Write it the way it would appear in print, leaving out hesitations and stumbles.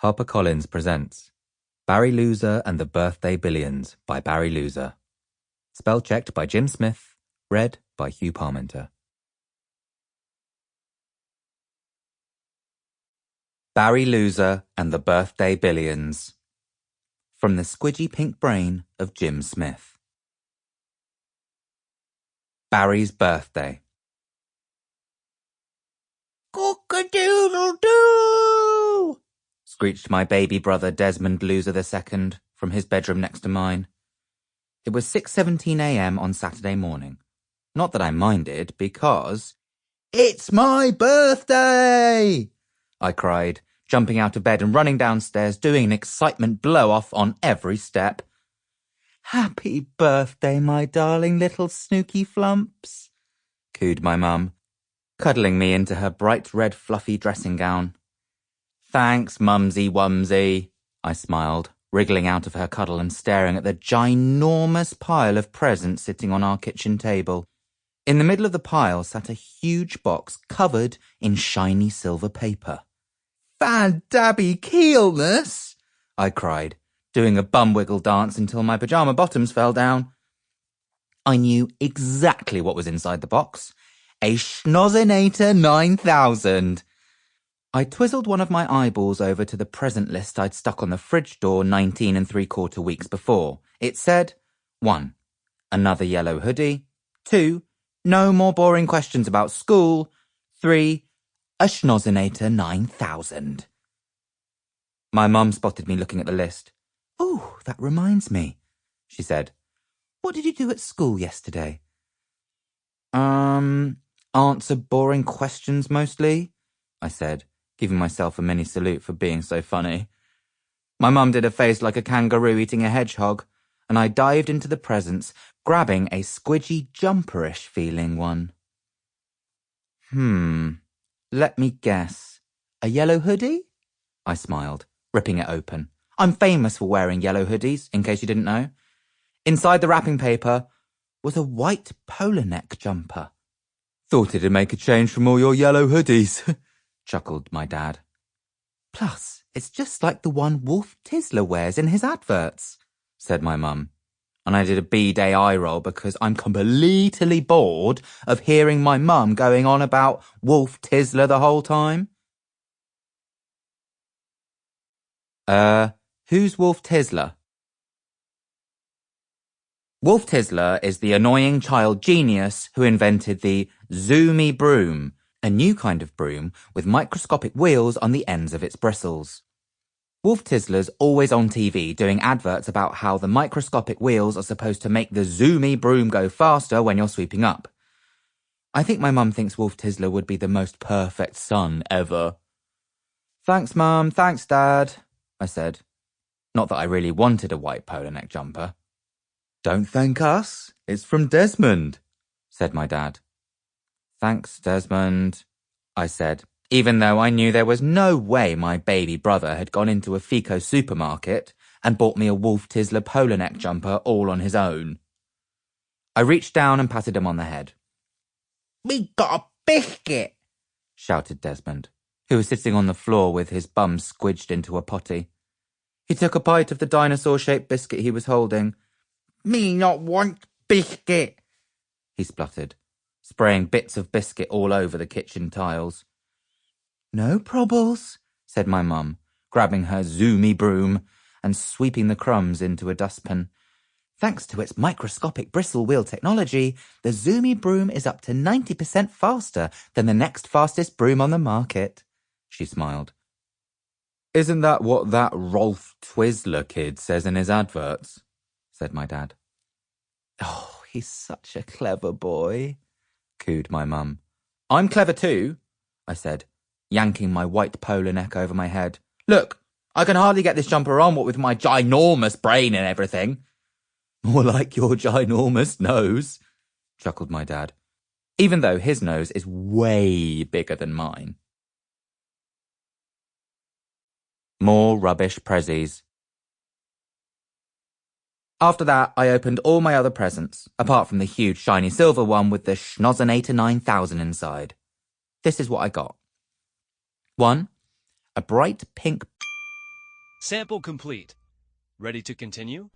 HarperCollins presents Barry Loser and the Birthday Billions by Barry Loser. Spell checked by Jim Smith, read by Huw Parmenter. Barry Loser and the Birthday Billions. From the squidgy pink brain of Jim Smith. Barry's birthday. Cock-a-doodle-doo! Screeched my baby brother Desmond Loser II from his bedroom next to mine. It was 6:17 a.m. on Saturday morning. Not that I minded, because "It's my birthday!" I cried, jumping out of bed and running downstairs, doing an excitement blow-off on every step. "Happy birthday, my darling little snooky flumps," cooed my mum, cuddling me into her bright red fluffy dressing gown. "Thanks, Mumsy-Wumsy," I smiled, wriggling out of her cuddle and staring at the ginormous pile of presents sitting on our kitchen table. In the middle of the pile sat a huge box covered in shiny silver paper. "Fan-dabby-keelness!" I cried, doing a bum wiggle dance until my pyjama bottoms fell down. I knew exactly what was inside the box. A Shnozinator 9000. I twizzled one of my eyeballs over to the present list I'd stuck on the fridge door 19 3/4 weeks before. It said, 1. Another yellow hoodie. 2. No more boring questions about school. 3. A Shnozinator 9000. My mum spotted me looking at the list. "Oh, that reminds me," she said. "What did you do at school yesterday?" Answer boring questions mostly," I said, giving myself a mini salute for being so funny. My mum did a face like a kangaroo eating a hedgehog, and I dived into the presents, grabbing a squidgy jumperish feeling one. Let me guess. A yellow hoodie? I smiled, ripping it open. I'm famous for wearing yellow hoodies, in case you didn't know. Inside the wrapping paper was a white polo neck jumper. "Thought it'd make a change from all your yellow hoodies," chuckled my dad. "Plus, it's just like the one Wolf Tisler wears in his adverts," said my mum. And I did a B-day eye roll because I'm completely bored of hearing my mum going on about Wolf Tisler the whole time. Who's Wolf Tisler? Wolf Tisler is the annoying child genius who invented the zoomy broom, a new kind of broom with microscopic wheels on the ends of its bristles. Wolf Tisler's always on TV doing adverts about how the microscopic wheels are supposed to make the zoomy broom go faster when you're sweeping up. I think my mum thinks Wolf Tisler would be the most perfect son ever. "Thanks, Mum, thanks, Dad," I said. Not that I really wanted a white polo neck jumper. "Don't thank us, it's from Desmond," said my dad. "Thanks, Desmond," I said, even though I knew there was no way my baby brother had gone into a Fico supermarket and bought me a Wolf Tisler polo neck jumper all on his own. I reached down and patted him on the head. "We got a biscuit," shouted Desmond, who was sitting on the floor with his bum squidged into a potty. He took a bite of the dinosaur-shaped biscuit he was holding. "Me not want biscuit," he spluttered, spraying bits of biscuit all over the kitchen tiles. "No probbles," said my mum, grabbing her zoomy broom and sweeping the crumbs into a dustpan. "Thanks to its microscopic bristle wheel technology, the zoomy broom is up to 90% faster than the next fastest broom on the market," she smiled. "Isn't that what that Rolf Twizzler kid says in his adverts?" said my dad. "Oh, he's such a clever boy," cooed my mum. "I'm clever too," I said, yanking my white polo neck over my head. "Look, I can hardly get this jumper on, what with my ginormous brain and everything." "More like your ginormous nose," chuckled my dad, even though his nose is way bigger than mine. More rubbish prezzies. After that, I opened all my other presents, apart from the huge shiny silver one with the Shnozinator 9000 inside. This is what I got. 1. A bright pink Sample complete. Ready to continue?